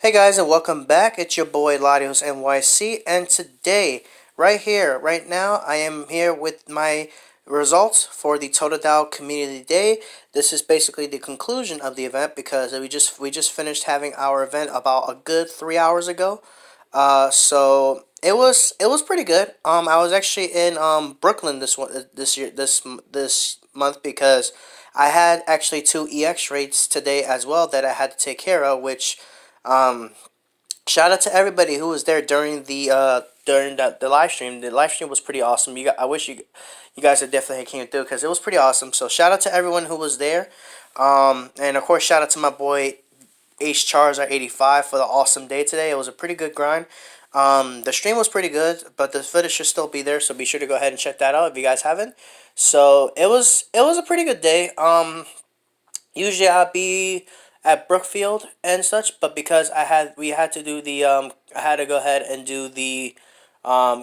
Hey guys, and welcome back. It's your boy Ladios NYC, and today, right here, right now, I am here with my results for the Totodile Community Day. This is basically the conclusion of the event because we just finished having our event about a good 3 hours ago. So it was pretty good. I was actually in Brooklyn this month because I had actually two EX rates today as well that I had to take care of, which um, shout out to everybody who was there during the live stream. The live stream was pretty awesome. I wish you guys had definitely came through because it was pretty awesome. So shout out to everyone who was there. And of course shout out to my boy Ace Charizard 85 for the awesome day today. It was a pretty good grind. The stream was pretty good, but the footage should still be there, so be sure to go ahead and check that out if you guys haven't. So it was a pretty good day. Usually I'd be at Brookfield and such, but because we had to do I had to go ahead and do the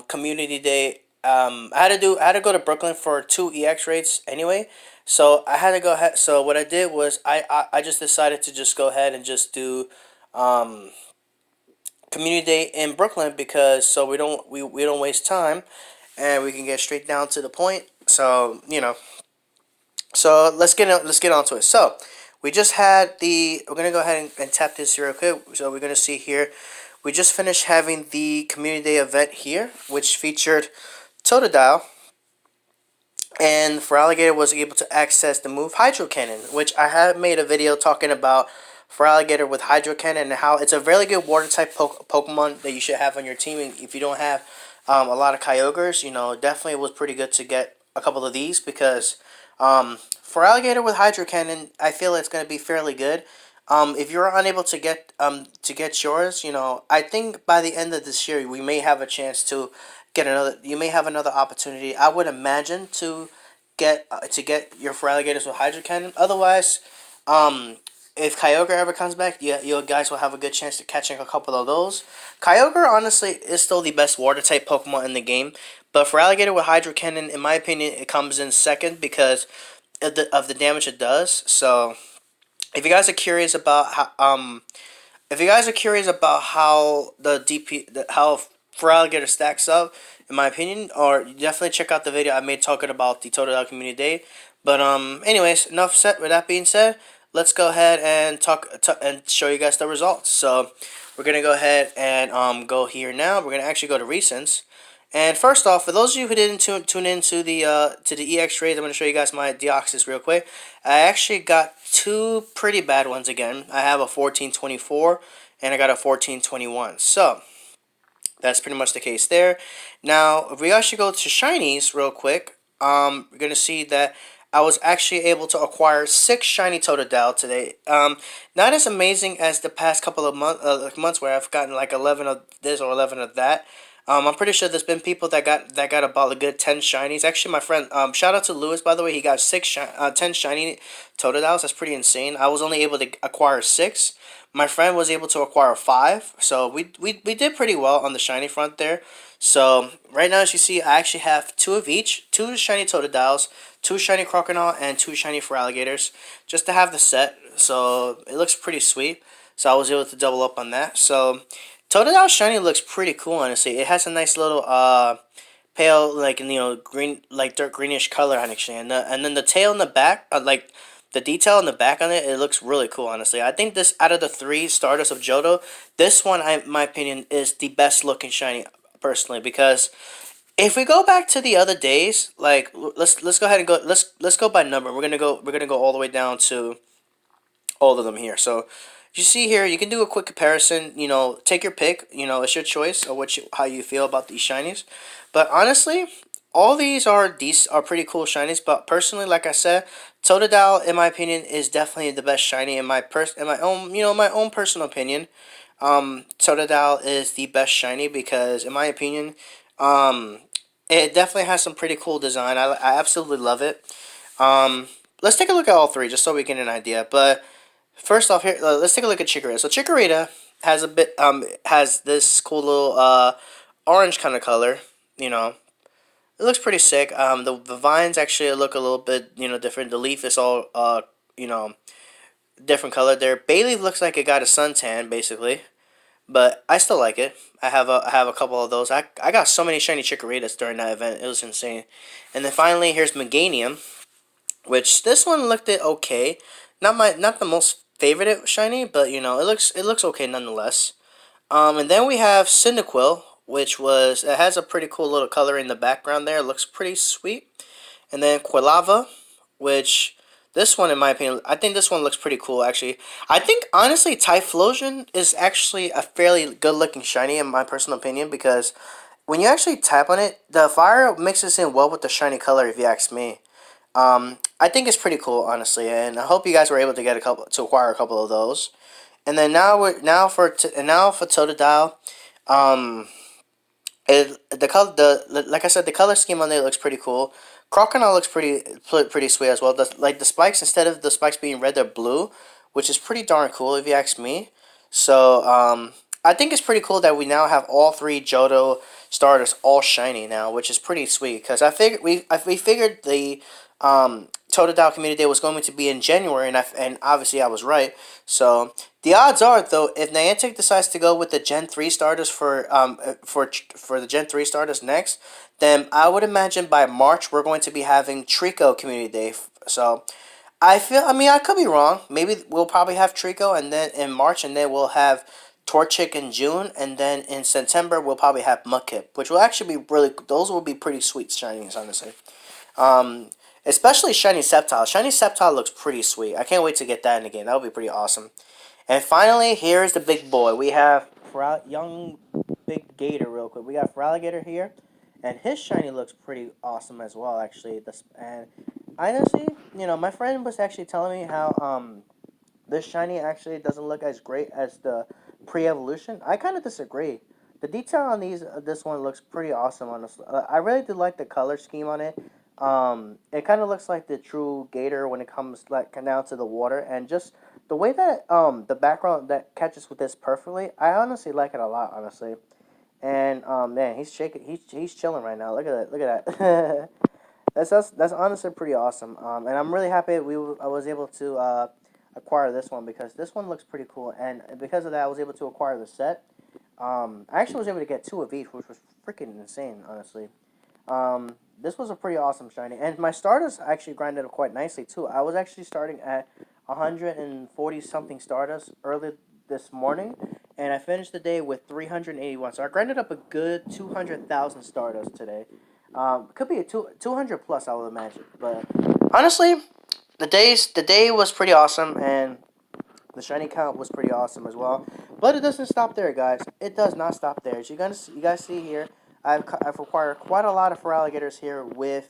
community day. I had to go to Brooklyn for two EX rates anyway, so I had to go ahead. So what I did was I just decided to just go ahead and just do um community day in Brooklyn because so we don't waste time and we can get straight down to the point. So let's get on to it. So we just had we're gonna go ahead and tap this here real quick. So we're gonna see here. We just finished having the community day event here, which featured Totodile, and for Alligator was able to access the move Hydro Cannon, which I have made a video talking about for Alligator with Hydro Cannon and how it's a really good water type Pokemon that you should have on your team. And if you don't have a lot of Kyogres, definitely was pretty good to get a couple of these because for Alligator with Hydro Cannon, I feel it's going to be fairly good. If you're unable to get yours, I think by the end of this year we may have a chance to get another. You may have another opportunity. I would imagine to get your for alligators with Hydro Cannon. Otherwise, um, if Kyogre ever comes back, you guys will have a good chance to catching a couple of those. Kyogre honestly is still the best water type Pokemon in the game, but for alligator with Hydro Cannon, in my opinion, it comes in second because of the damage it does. So if you guys are curious about if you guys are curious about how how for alligator stacks up, in my opinion, or you definitely check out the video I made talking about the Totodile Community Day. But anyways, enough said. With that being said, let's go ahead and and show you guys the results. So we're gonna go ahead and go here now. We're gonna actually go to recents. And first off, for those of you who didn't tune into the EX trades, I'm going to show you guys my Deoxys real quick. I actually got two pretty bad ones again. I have a 1424 and I got a 1421. So that's pretty much the case there. Now, if we actually go to shinies real quick, we're going to see that I was actually able to acquire 6 shiny Totodile today. Not as amazing as the past couple of months where I've gotten like 11 of this or 11 of that. I'm pretty sure there's been people that got about a good 10 shinies. Actually, my friend, shout out to Lewis, by the way. He got 10 shiny Totodiles. That's pretty insane. I was only able to acquire 6. My friend was able to acquire 5. So we did pretty well on the shiny front there. So right now, as you see, I actually have 2 of each. 2 shiny Totodiles, 2 shiny Crocodile, and 2 shiny for alligators. Just to have the set. So it looks pretty sweet. So I was able to double up on that. So Totodile shiny looks pretty cool, honestly. It has a nice little pale, like, green, like dark greenish color actually, and then the tail in the back, like the detail in the back on it, it looks really cool, honestly. I think this out of the 3 starters of Johto, this one, in my opinion, is the best looking shiny personally because if we go back to the other days, like let's go ahead and let's go by number. We're gonna go all the way down to all of them here. So you see here, you can do a quick comparison. Take your pick. It's your choice of how you feel about these shinies. But honestly, all these are pretty cool shinies. But personally, like I said, Totodile, in my opinion, is definitely the best shiny in my own my own personal opinion. Totodile is the best shiny because, in my opinion, um, it definitely has some pretty cool design. I absolutely love it. Let's take a look at all 3 just so we get an idea. But first off, here, let's take a look at Chikorita. So Chikorita has this cool little orange kind of color. It looks pretty sick. The vines actually look a little bit different. The leaf is all you know different color there. Bayleaf looks like it got a suntan basically. but I still like it. I have a couple of those. I got so many shiny Chikoritas during that event. It was insane. And then finally, here's Meganium, which this one looked it okay. Not the most favorite shiny, but you know it looks okay nonetheless. And then we have Cyndaquil, which was it has a pretty cool little color in the background there. It looks pretty sweet. And then Quilava, which this one, in my opinion, I think this one looks pretty cool, actually. I think, honestly, Typhlosion is actually a fairly good-looking shiny, in my personal opinion, because when you actually tap on it, the fire mixes in well with the shiny color, if you ask me. I think it's pretty cool, honestly, and I hope you guys were able to get to acquire a couple of those. And then now for Totodile, um, the color like I said, the color scheme on there looks pretty cool. Crocodile looks pretty sweet as well. The spikes, instead of the spikes being red, they're blue, which is pretty darn cool if you ask me. So I think it's pretty cool that we now have all three Johto starters all shiny now, which is pretty sweet. Because we figured the Totodile Community Day was going to be in January, and obviously I was right. So the odds are, though, if Niantic decides to go with the Gen 3 starters for the Gen 3 starters next, then I would imagine by March we're going to be having Trico Community Day. So I mean, I could be wrong. Maybe we'll probably have Trico, and then in March, and then we'll have Torchic in June, and then in September we'll probably have Mudkip, which will actually be those will be pretty sweet shinies, honestly. Um, Especially Shiny Sceptile. Shiny Sceptile looks pretty sweet. I can't wait to get that in the game. That would be pretty awesome. And finally, here's the big boy. We have young big Gator real quick. We got Feraligatr here, and his shiny looks pretty awesome as well. Actually, and honestly, you know, my friend was actually telling me how this shiny actually doesn't look as great as the pre-evolution. I kind of disagree. The detail on this one looks pretty awesome. Honestly, I really do like the color scheme on it. It kind of looks like the true Gator when it comes like down to the water, and just the way that the background that catches with this perfectly. I honestly like it a lot, honestly. And man, he's shaking. He's chilling right now. Look at that. Look at that. That's honestly pretty awesome. And I'm really happy I was able to acquire this one because this one looks pretty cool. And because of that, I was able to acquire the set. I actually was able to get two of each, which was freaking insane, honestly. This was a pretty awesome shiny, and my starters actually grinded up quite nicely too. I was actually starting at 140 something starters early this morning, and I finished the day with 381. So I grinded up a good 200,000 starters today. Could be a 200 plus, I would imagine. But honestly, the day was pretty awesome, and the shiny count was pretty awesome as well. But it doesn't stop there, guys. It does not stop there. As you guys see here, I've acquired quite a lot of Feraligatrs here with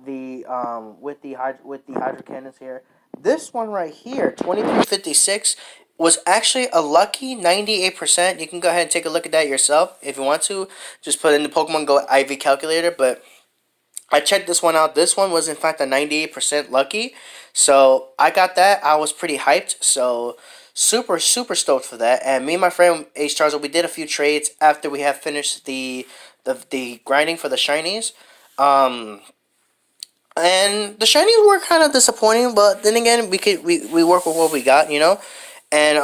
the Hydro Cannons here. This one right here, 2356, was actually a lucky 98%. You can go ahead and take a look at that yourself if you want to. Just put in the Pokemon Go IV calculator, but I checked this one out. This one was in fact a 98% lucky. So I got that. I was pretty hyped. So super stoked for that. And me and my friend H Charles, we did a few trades after we have finished the grinding for the shinies. Um and the shinies were kind of disappointing, but then again we work with what we got, you know? And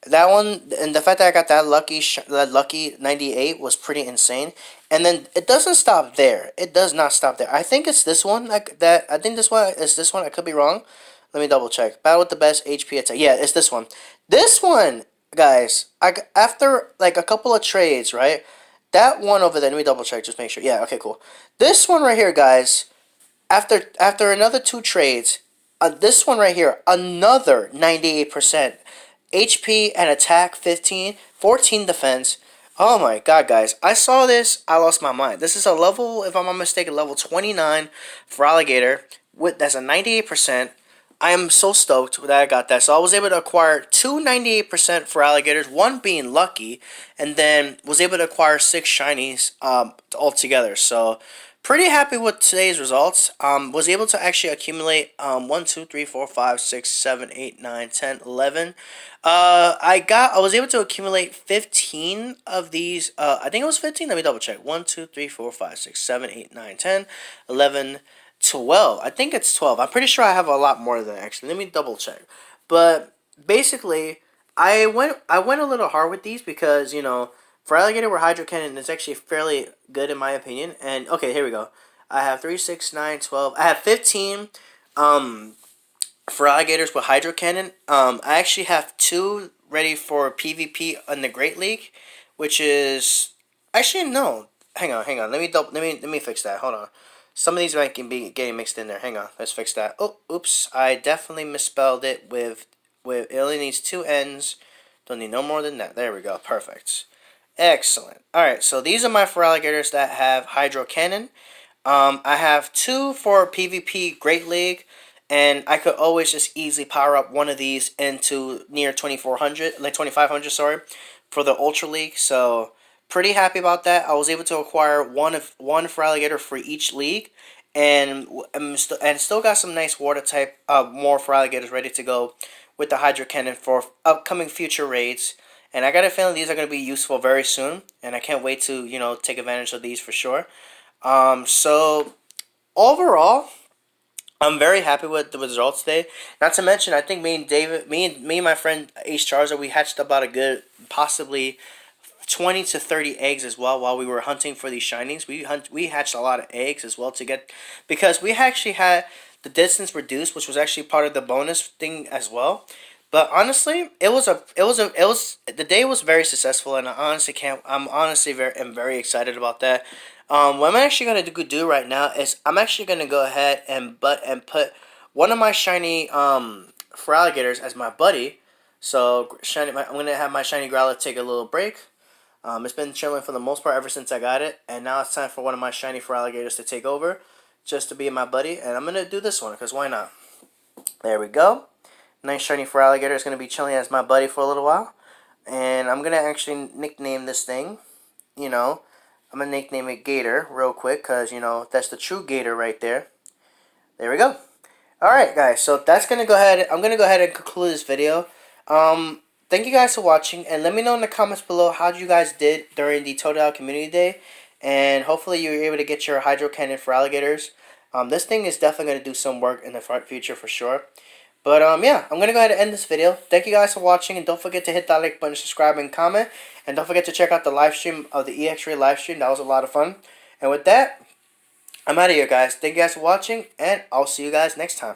that one, and the fact that I got that lucky 98 was pretty insane. And then it doesn't stop there. It does not stop there. I think it's this one that I think this one is this one. I could be wrong. Let me double check. Battle with the best HP attack. Yeah, it's this one. This one, guys. After like a couple of trades, right? That one over there. Let me double check. Just make sure. Yeah. Okay. Cool. This one right here, guys. After another two trades, this one right here, another 98%. HP and attack 15, 14 defense. Oh my god, guys. I saw this, I lost my mind. This is a level, if I'm not mistaken, level 29 for Alligator. That's a 98%. I am so stoked that I got that. So I was able to acquire two 98% for Alligators, one being lucky, and then was able to acquire 6 shinies altogether. So pretty happy with today's results. Was able to actually accumulate 1, 2, 3, 4, 5, 6, 7, 8, 9, 10, 11. I was able to accumulate 15 of these. I think it was 15. Let me double check. 1, 2, 3, 4, 5, 6, 7, 8, 9, 10, 11, 12. I think it's 12. I'm pretty sure I have a lot more than that, actually. Let me double check. But basically, I went a little hard with these because for alligator with hydro cannon it's actually fairly good in my opinion. And okay, here we go. I have 3, 6, 9, 12. I have 15 um for alligators with hydro cannon. I actually have two ready for PvP in the Great League, which is actually no. Hang on. Let me fix that. Hold on. Some of these might be getting mixed in there. Hang on. Let's fix that. Oh, oops. I definitely misspelled it with it only needs two N's. Don't need no more than that. There we go. Perfect. Excellent. Alright, so these are my four alligators that have hydro cannon. I have two for PvP Great League, and I could always just easily power up one of these into near 2400, like 2500, sorry, for the Ultra League. So pretty happy about that. I was able to acquire one for alligator for each league, and still got some nice water type more for alligators ready to go with the hydro cannon for upcoming future raids. And I got a feeling these are going to be useful very soon, and I can't wait to take advantage of these for sure. So overall, I'm very happy with the results today. Not to mention, I think me and my friend Ace Charizard, we hatched about a good possibly 20 to 30 eggs as well while we were hunting for these shinings. We hatched a lot of eggs as well to get, because we actually had the distance reduced, which was actually part of the bonus thing as well. But honestly, the day was very successful, and I'm honestly very excited about that. What I'm actually gonna do right now is I'm actually gonna go ahead and put one of my shiny for alligators as my buddy. So I'm gonna have my shiny growler take a little break. It's been chilling for the most part ever since I got it, and now it's time for one of my shiny for alligators to take over, just to be my buddy. And I'm gonna do this one because why not? There we go. Nice shiny for alligator is gonna be chilling as my buddy for a little while, and I'm gonna actually nickname this thing. You know, I'm gonna nickname it Gator real quick because that's the true Gator right there. There we go. Alright guys, so that's gonna go ahead. I'm gonna go ahead and conclude this video. Thank you guys for watching, and let me know in the comments below how you guys did during the Totodile Community Day, and hopefully you were able to get your hydro cannon for alligators. This thing is definitely gonna do some work in the future for sure. But yeah, I'm gonna go ahead and end this video. Thank you guys for watching, and don't forget to hit that like button, subscribe, and comment. And don't forget to check out the live stream of the EX-Ray live stream. That was a lot of fun. And with that, I'm out of here, guys. Thank you guys for watching, and I'll see you guys next time.